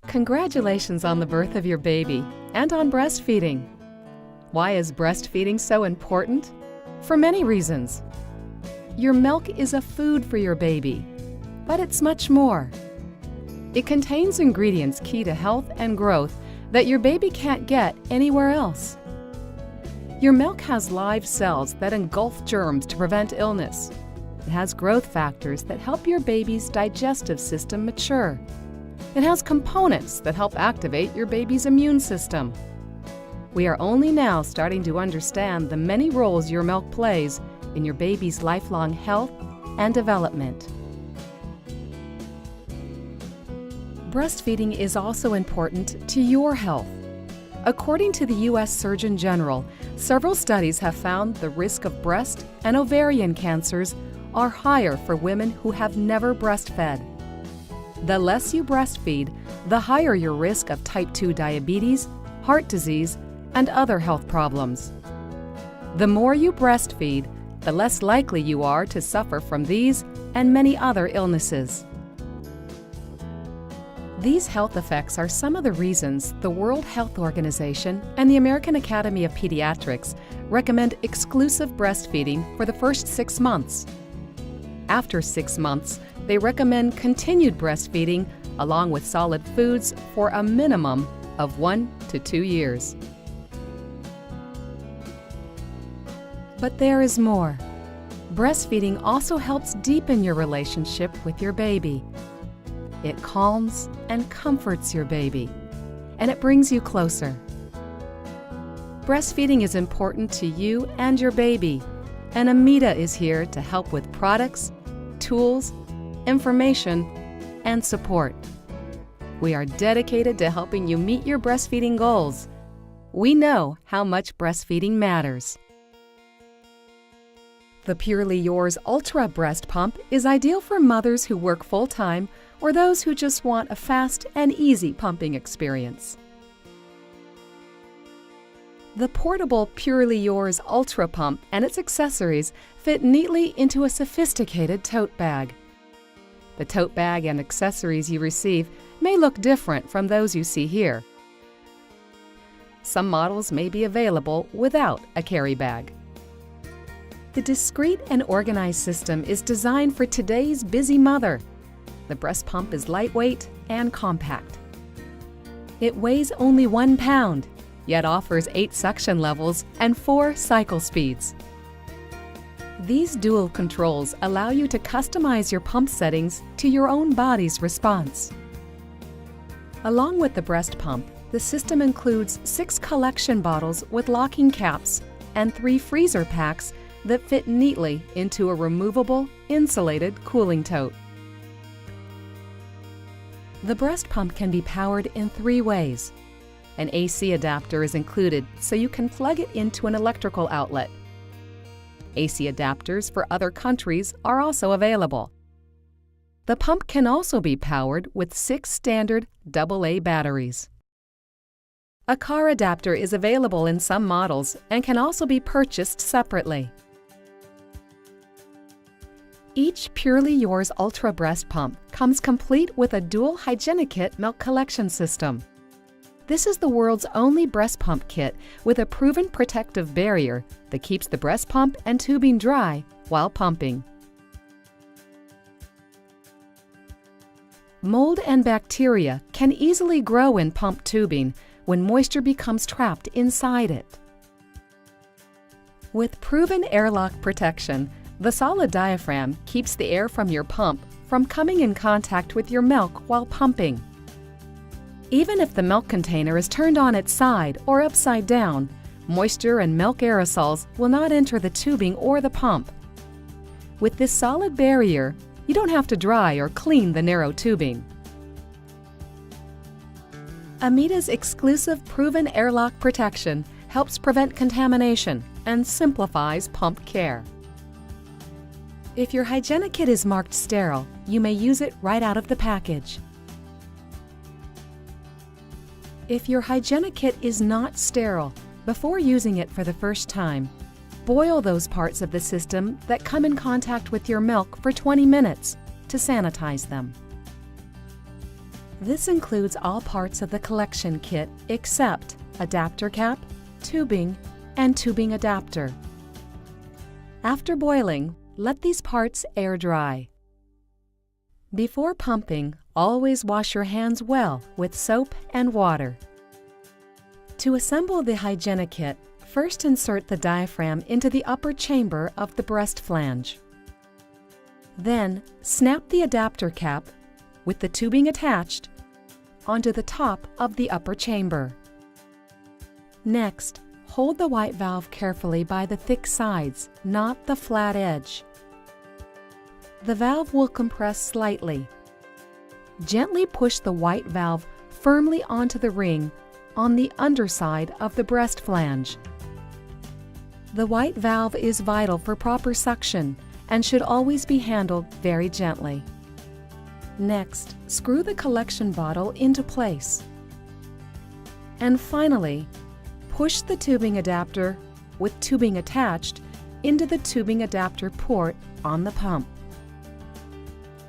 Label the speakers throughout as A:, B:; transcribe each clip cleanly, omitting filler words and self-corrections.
A: Congratulations on the birth of your baby and on breastfeeding. Why is breastfeeding so important? For many reasons. Your milk is a food for your baby, but it's much more. It contains ingredients key to health and growth that your baby can't get anywhere else. Your milk has live cells that engulf germs to prevent illness. It has growth factors that help your baby's digestive system mature. It has components that help activate your baby's immune system. We are only now starting to understand the many roles your milk plays in your baby's lifelong health and development. Breastfeeding is also important to your health. According to the U.S. Surgeon General, several studies have found the risk of breast and ovarian cancers are higher for women who have never breastfed. The less you breastfeed, the higher your risk of type 2 diabetes, heart disease, and other health problems. The more you breastfeed, the less likely you are to suffer from these and many other illnesses. These health effects are some of the reasons the World Health Organization and the American Academy of Pediatrics recommend exclusive breastfeeding for the first 6 months. After 6 months, they recommend continued breastfeeding along with solid foods for a minimum of 1 to 2 years. But there is more. Breastfeeding also helps deepen your relationship with your baby. It calms and comforts your baby, and it brings you closer. Breastfeeding is important to you and your baby, and Amita is here to help with products, tools, information, and support. We are dedicated to helping you meet your breastfeeding goals. We know how much breastfeeding matters. The Purely Yours Ultra Breast Pump is ideal for mothers who work full-time or those who just want a fast and easy pumping experience. The portable Purely Yours Ultra Pump and its accessories fit neatly into a sophisticated tote bag. The tote bag and accessories you receive may look different from those you see here. Some models may be available without a carry bag. The discreet and organized system is designed for today's busy mother. The breast pump is lightweight and compact. It weighs only 1 pound, yet offers 8 suction levels and 4 cycle speeds. These dual controls allow you to customize your pump settings to your own body's response. Along with the breast pump, the system includes 6 collection bottles with locking caps and 3 freezer packs that fit neatly into a removable, insulated cooling tote. The breast pump can be powered in 3 ways. An AC adapter is included so you can plug it into an electrical outlet. AC adapters for other countries are also available. The pump can also be powered with 6 standard AA batteries. A car adapter is available in some models and can also be purchased separately. Each Purely Yours Ultra Breast Pump comes complete with a dual Hygieni-Kit milk collection system. This is the world's only breast pump kit with a proven protective barrier that keeps the breast pump and tubing dry while pumping. Mold and bacteria can easily grow in pump tubing when moisture becomes trapped inside it. With proven airlock protection, the solid diaphragm keeps the air from your pump from coming in contact with your milk while pumping. Even if the milk container is turned on its side or upside down, moisture and milk aerosols will not enter the tubing or the pump. With this solid barrier, you don't have to dry or clean the narrow tubing. Amita's exclusive proven airlock protection helps prevent contamination and simplifies pump care. If your Hygieni-Kit is marked sterile, you may use it right out of the package. If your Hygieni-Kit is not sterile, before using it for the first time, boil those parts of the system that come in contact with your milk for 20 minutes to sanitize them. This includes all parts of the collection kit except adapter cap, tubing, and tubing adapter. After boiling, let these parts air dry. Before pumping, always wash your hands well with soap and water. To assemble the hygienic kit, first insert the diaphragm into the upper chamber of the breast flange. Then, snap the adapter cap, with the tubing attached, onto the top of the upper chamber. Next, hold the white valve carefully by the thick sides, not the flat edge. The valve will compress slightly. Gently push the white valve firmly onto the ring on the underside of the breast flange. The white valve is vital for proper suction and should always be handled very gently. Next, screw the collection bottle into place. And finally, push the tubing adapter, with tubing attached, into the tubing adapter port on the pump.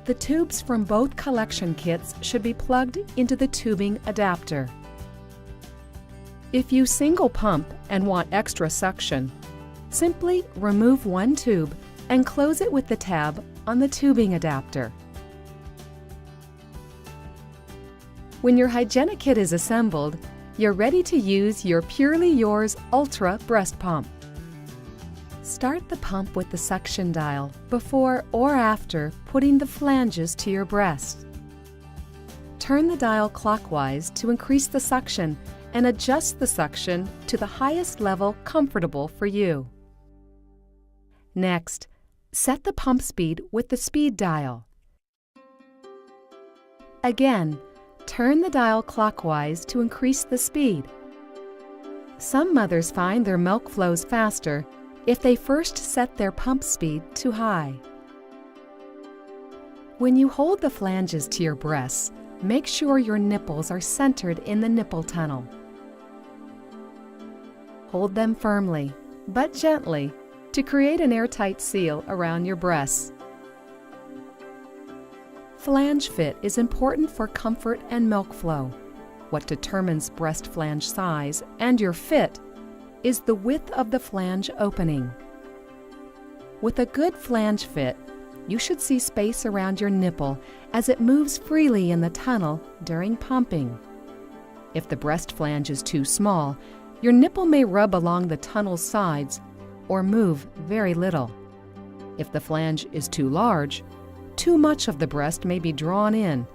A: The tubes from both collection kits should be plugged into the tubing adapter. If you single pump and want extra suction, simply remove one tube and close it with the tab on the tubing adapter. When your hygienic kit is assembled, you're ready to use your Purely Yours Ultra breast pump. Start the pump with the suction dial before or after putting the flanges to your breast. Turn the dial clockwise to increase the suction and adjust the suction to the highest level comfortable for you. Next, set the pump speed with the speed dial. Again, turn the dial clockwise to increase the speed. Some mothers find their milk flows faster if they first set their pump speed too high. When you hold the flanges to your breasts, make sure your nipples are centered in the nipple tunnel. Hold them firmly, but gently, to create an airtight seal around your breasts. Flange fit is important for comfort and milk flow. What determines breast flange size and your fit is the width of the flange opening. With a good flange fit, you should see space around your nipple as it moves freely in the tunnel during pumping. If the breast flange is too small, your nipple may rub along the tunnel's sides or move very little. If the flange is too large, too much of the breast may be drawn in,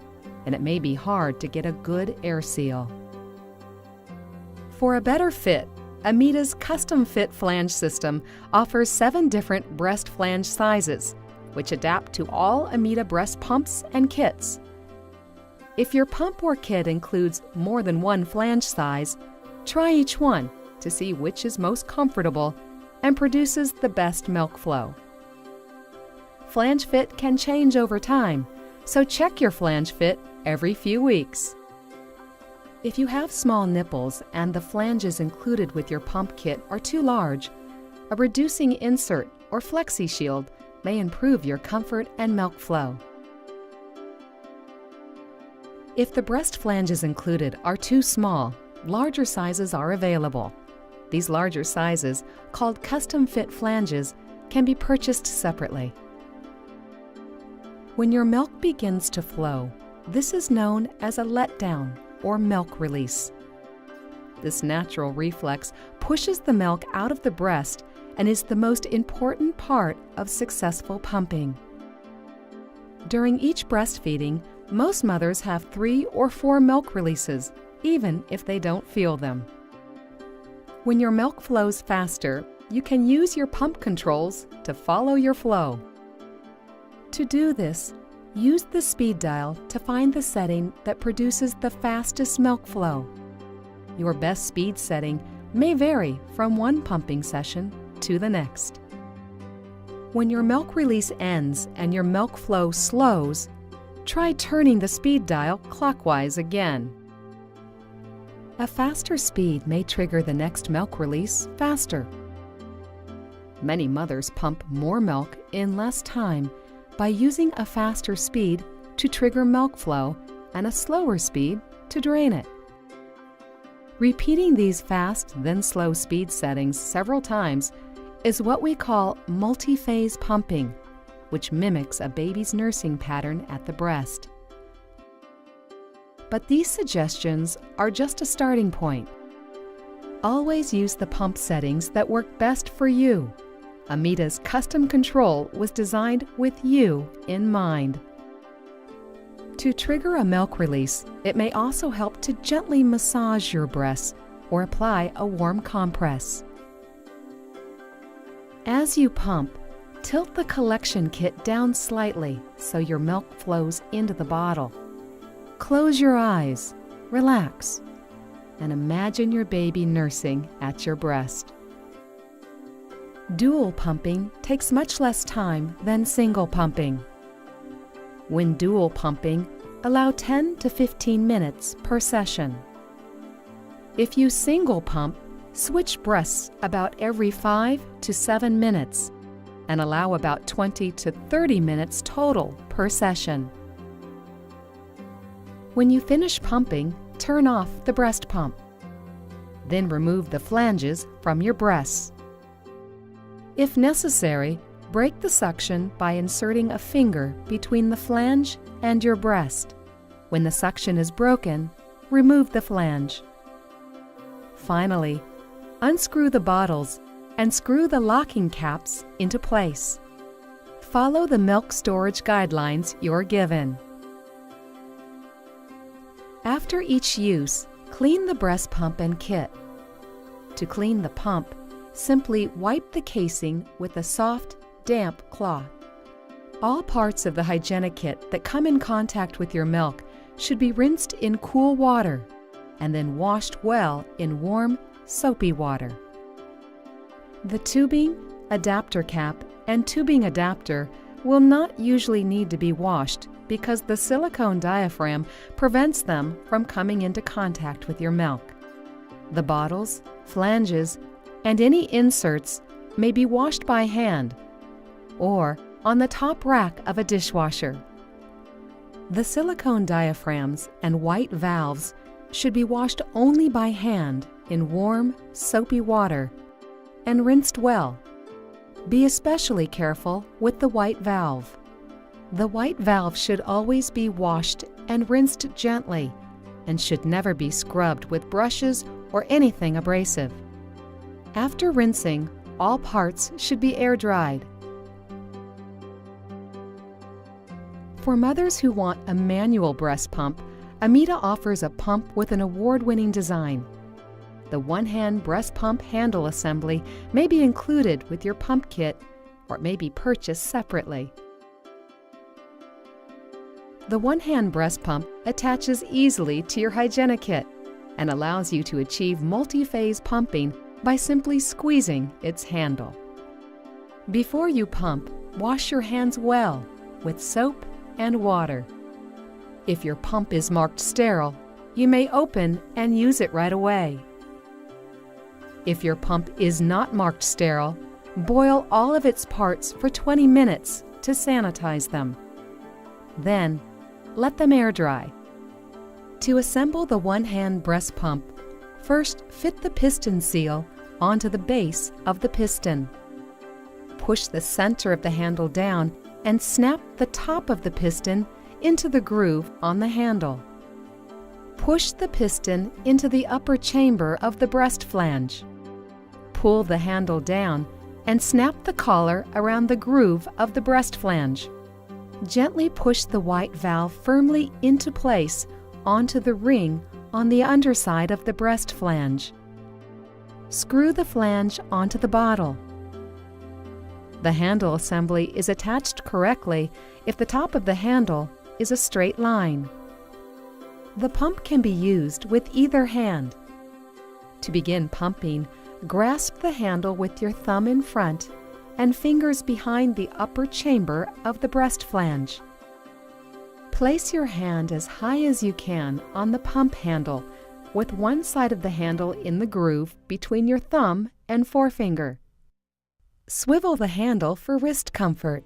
A: and it may be hard to get a good air seal. For a better fit, Amita's custom fit flange system offers 7 different breast flange sizes, which adapt to all Amita breast pumps and kits. If your pump or kit includes more than one flange size, try each one to see which is most comfortable and produces the best milk flow. Flange fit can change over time, so check your flange fit every few weeks. If you have small nipples and the flanges included with your pump kit are too large, a reducing insert or flexi shield may improve your comfort and milk flow. If the breast flanges included are too small, larger sizes are available. These larger sizes, called custom fit flanges, can be purchased separately. When your milk begins to flow, this is known as a letdown or milk release. This natural reflex pushes the milk out of the breast and is the most important part of successful pumping. During each breastfeeding, most mothers have 3 or 4 milk releases, even if they don't feel them. When your milk flows faster, you can use your pump controls to follow your flow. To do this, use the speed dial to find the setting that produces the fastest milk flow. Your best speed setting may vary from one pumping session to the next. When your milk release ends and your milk flow slows, try turning the speed dial clockwise again. A faster speed may trigger the next milk release faster. Many mothers pump more milk in less time by using a faster speed to trigger milk flow and a slower speed to drain it. Repeating these fast then slow speed settings several times is what we call multi-phase pumping, which mimics a baby's nursing pattern at the breast. But these suggestions are just a starting point. Always use the pump settings that work best for you. Amita's custom control was designed with you in mind. To trigger a milk release, it may also help to gently massage your breasts or apply a warm compress. As you pump, tilt the collection kit down slightly so your milk flows into the bottle. Close your eyes, relax, and imagine your baby nursing at your breast. Dual pumping takes much less time than single pumping. When dual pumping, allow 10 to 15 minutes per session. If you single pump, switch breasts about every 5 to 7 minutes and allow about 20 to 30 minutes total per session. When you finish pumping, turn off the breast pump. Then remove the flanges from your breasts. If necessary, break the suction by inserting a finger between the flange and your breast. When the suction is broken, remove the flange. Finally, unscrew the bottles and screw the locking caps into place. Follow the milk storage guidelines you're given. After each use, clean the breast pump and kit. To clean the pump, simply wipe the casing with a soft, damp cloth. All parts of the hygienic kit that come in contact with your milk should be rinsed in cool water and then washed well in warm, soapy water. The tubing, adapter cap, and tubing adapter will not usually need to be washed because the silicone diaphragm prevents them from coming into contact with your milk. The bottles, flanges, and any inserts may be washed by hand or on the top rack of a dishwasher. The silicone diaphragms and white valves should be washed only by hand in warm, soapy water and rinsed well. Be especially careful with the white valve. The white valve should always be washed and rinsed gently and should never be scrubbed with brushes or anything abrasive. After rinsing, all parts should be air-dried. For mothers who want a manual breast pump, Amita offers a pump with an award-winning design. The one-hand breast pump handle assembly may be included with your pump kit or it may be purchased separately. The one-hand breast pump attaches easily to your hygienic kit and allows you to achieve multi-phase pumping by simply squeezing its handle. Before you pump, wash your hands well with soap and water. If your pump is marked sterile, you may open and use it right away. If your pump is not marked sterile, boil all of its parts for 20 minutes to sanitize them. Then, let them air dry. To assemble the one-hand breast pump, first fit the piston seal onto the base of the piston. Push the center of the handle down and snap the top of the piston into the groove on the handle. Push the piston into the upper chamber of the breast flange. Pull the handle down and snap the collar around the groove of the breast flange. Gently push the white valve firmly into place onto the ring on the underside of the breast flange. Screw the flange onto the bottle. The handle assembly is attached correctly if the top of the handle is a straight line. The pump can be used with either hand. To begin pumping, grasp the handle with your thumb in front and fingers behind the upper chamber of the breast flange. Place your hand as high as you can on the pump handle with one side of the handle in the groove between your thumb and forefinger. Swivel the handle for wrist comfort.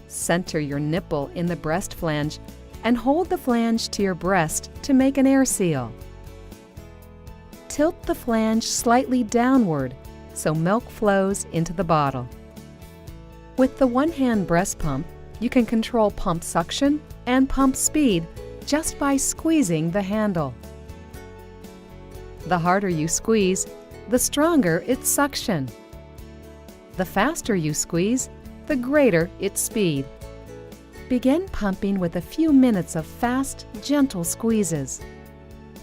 A: Center your nipple in the breast flange and hold the flange to your breast to make an air seal. Tilt the flange slightly downward so milk flows into the bottle. With the one-hand breast pump, you can control pump suction and pump speed just by squeezing the handle. The harder you squeeze, the stronger its suction. The faster you squeeze, the greater its speed. Begin pumping with a few minutes of fast, gentle squeezes.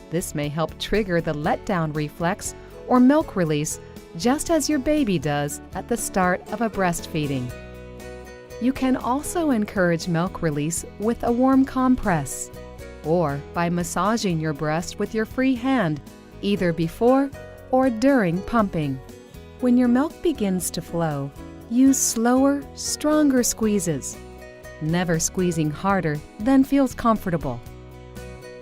A: This may help trigger the letdown reflex or milk release just as your baby does at the start of a breastfeeding. You can also encourage milk release with a warm compress or by massaging your breast with your free hand, either before or during pumping. When your milk begins to flow, use slower, stronger squeezes, never squeezing harder than feels comfortable.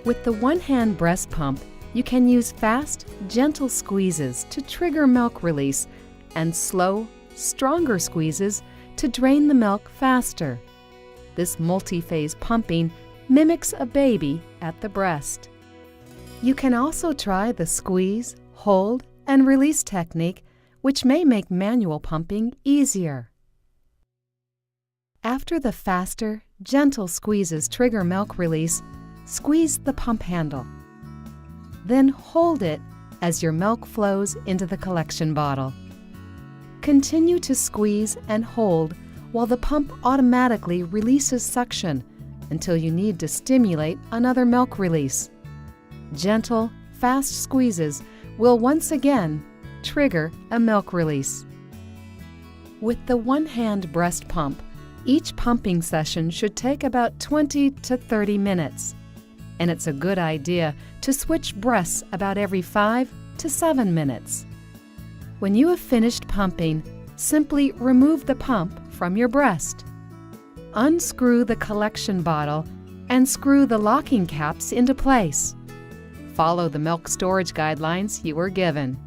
A: With the one-hand breast pump, you can use fast, gentle squeezes to trigger milk release and slow, stronger squeezes to drain the milk faster. This multi-phase pumping mimics a baby at the breast. You can also try the squeeze, hold, and release technique, which may make manual pumping easier. After the faster, gentle squeezes trigger milk release, squeeze the pump handle. Then hold it as your milk flows into the collection bottle. Continue to squeeze and hold while the pump automatically releases suction until you need to stimulate another milk release. Gentle, fast squeezes will once again trigger a milk release. With the one-hand breast pump, each pumping session should take about 20 to 30 minutes, and it's a good idea to switch breasts about every 5 to 7 minutes. When you have finished pumping, simply remove the pump from your breast. Unscrew the collection bottle and screw the locking caps into place. Follow the milk storage guidelines you were given.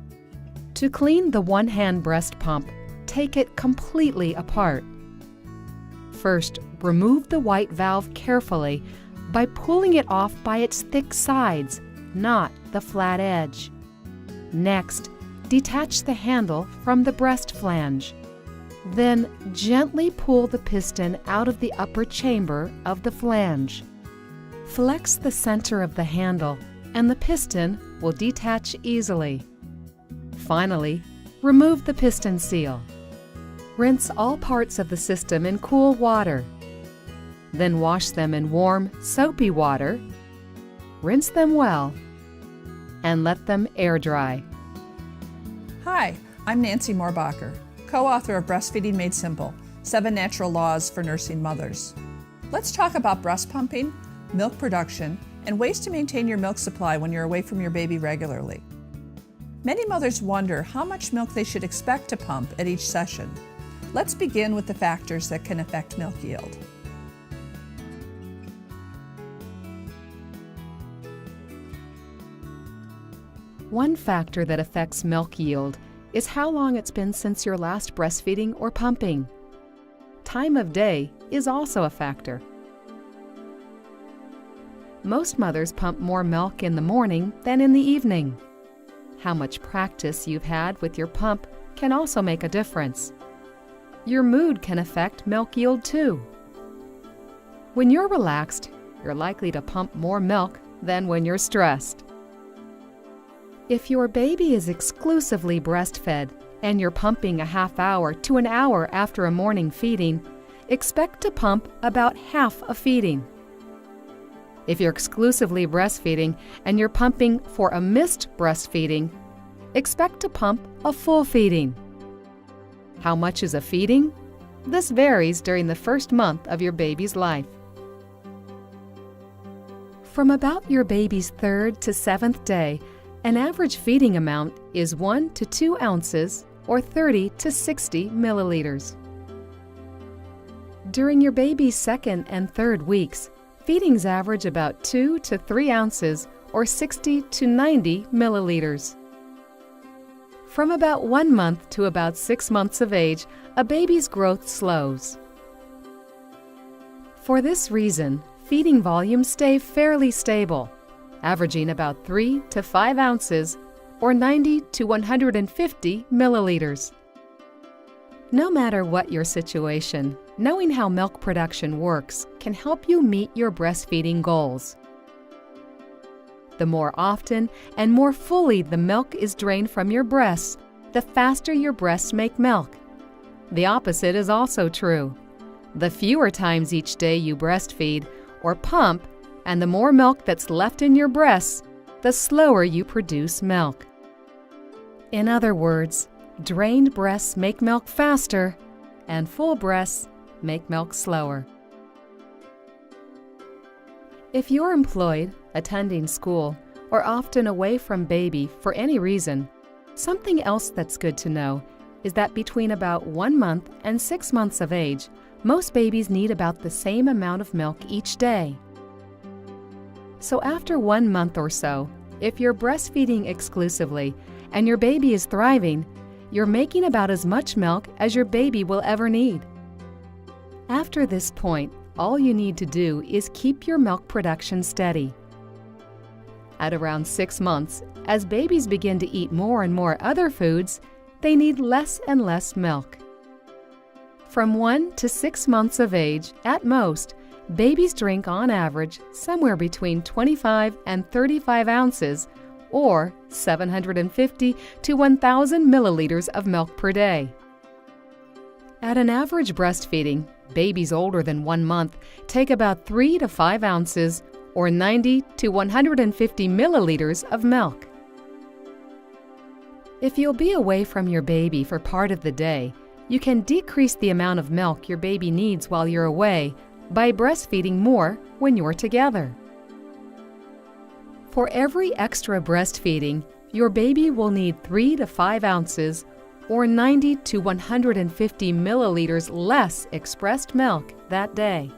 A: To clean the one-hand breast pump, take it completely apart. First, remove the white valve carefully by pulling it off by its thick sides, not the flat edge. Next, detach the handle from the breast flange. Then gently pull the piston out of the upper chamber of the flange. Flex the center of the handle and the piston will detach easily. Finally, remove the piston seal. Rinse all parts of the system in cool water. Then wash them in warm, soapy water. Rinse them well and let them air dry.
B: Hi, I'm Nancy Moorbacher, co-author of Breastfeeding Made Simple, 7 Natural Laws for Nursing Mothers. Let's talk about breast pumping, milk production, and ways to maintain your milk supply when you're away from your baby regularly. Many mothers wonder how much milk they should expect to pump at each session. Let's begin with the factors that can affect milk yield.
A: One factor that affects milk yield is how long it's been since your last breastfeeding or pumping. Time of day is also a factor. Most mothers pump more milk in the morning than in the evening. How much practice you've had with your pump can also make a difference. Your mood can affect milk yield too. When you're relaxed, you're likely to pump more milk than when you're stressed. If your baby is exclusively breastfed and you're pumping a half hour to an hour after a morning feeding, expect to pump about half a feeding. If you're exclusively breastfeeding and you're pumping for a missed breastfeeding, expect to pump a full feeding. How much is a feeding? This varies during the first month of your baby's life. From about your baby's 3rd to 7th day, an average feeding amount is 1 to 2 ounces or 30 to 60 milliliters. During your baby's 2nd and 3rd weeks, feedings average about 2 to 3 ounces or 60 to 90 milliliters. From about 1 month to about 6 months of age, a baby's growth slows. For this reason, feeding volumes stay fairly stable, averaging about 3 to 5 ounces or 90 to 150 milliliters. No matter what your situation, knowing how milk production works can help you meet your breastfeeding goals. The more often and more fully the milk is drained from your breasts, the faster your breasts make milk. The opposite is also true. The fewer times each day you breastfeed or pump, and the more milk that's left in your breasts, the slower you produce milk. In other words, drained breasts make milk faster, and full breasts make milk slower. If you're employed, attending school, or often away from baby for any reason, something else that's good to know is that between about 1 month and 6 months of age, most babies need about the same amount of milk each day. So after 1 month or so, if you're breastfeeding exclusively and your baby is thriving, you're making about as much milk as your baby will ever need. After this point, all you need to do is keep your milk production steady. At around 6 months, as babies begin to eat more and more other foods, they need less and less milk. From 1 to 6 months of age, at most, babies drink on average somewhere between 25 and 35 ounces, or 750 to 1,000 milliliters of milk per day. At an average breastfeeding, babies older than 1 month take about 3 to 5 ounces, or 90 to 150 milliliters of milk. If you'll be away from your baby for part of the day, you can decrease the amount of milk your baby needs while you're away by breastfeeding more when you're together. For every extra breastfeeding, your baby will need 3 to 5 ounces or 90 to 150 milliliters less expressed milk that day.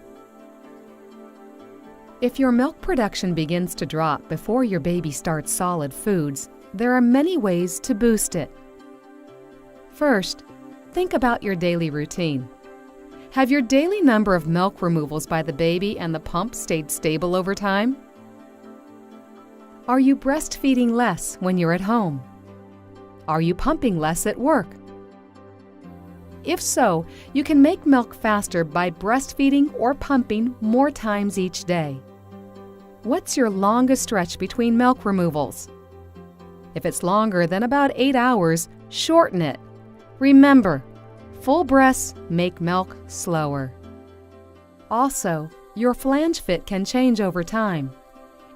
A: If your milk production begins to drop before your baby starts solid foods, there are many ways to boost it. First, think about your daily routine. Have your daily number of milk removals by the baby and the pump stayed stable over time? Are you breastfeeding less when you're at home? Are you pumping less at work? If so, you can make milk faster by breastfeeding or pumping more times each day. What's your longest stretch between milk removals? If it's longer than about 8 hours, shorten it. Remember, full breasts make milk slower. Also, your flange fit can change over time.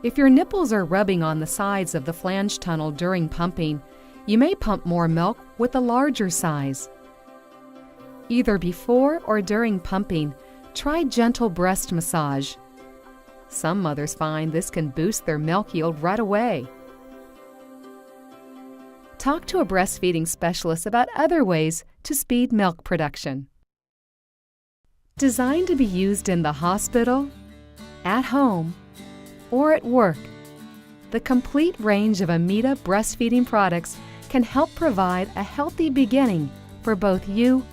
A: If your nipples are rubbing on the sides of the flange tunnel during pumping, you may pump more milk with a larger size. Either before or during pumping, try gentle breast massage. Some mothers find this can boost their milk yield right away. Talk to a breastfeeding specialist about other ways to speed milk production. Designed to be used in the hospital, at home, or at work, the complete range of Amita breastfeeding products can help provide a healthy beginning for both you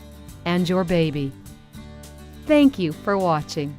A: and your baby. Thank you for watching.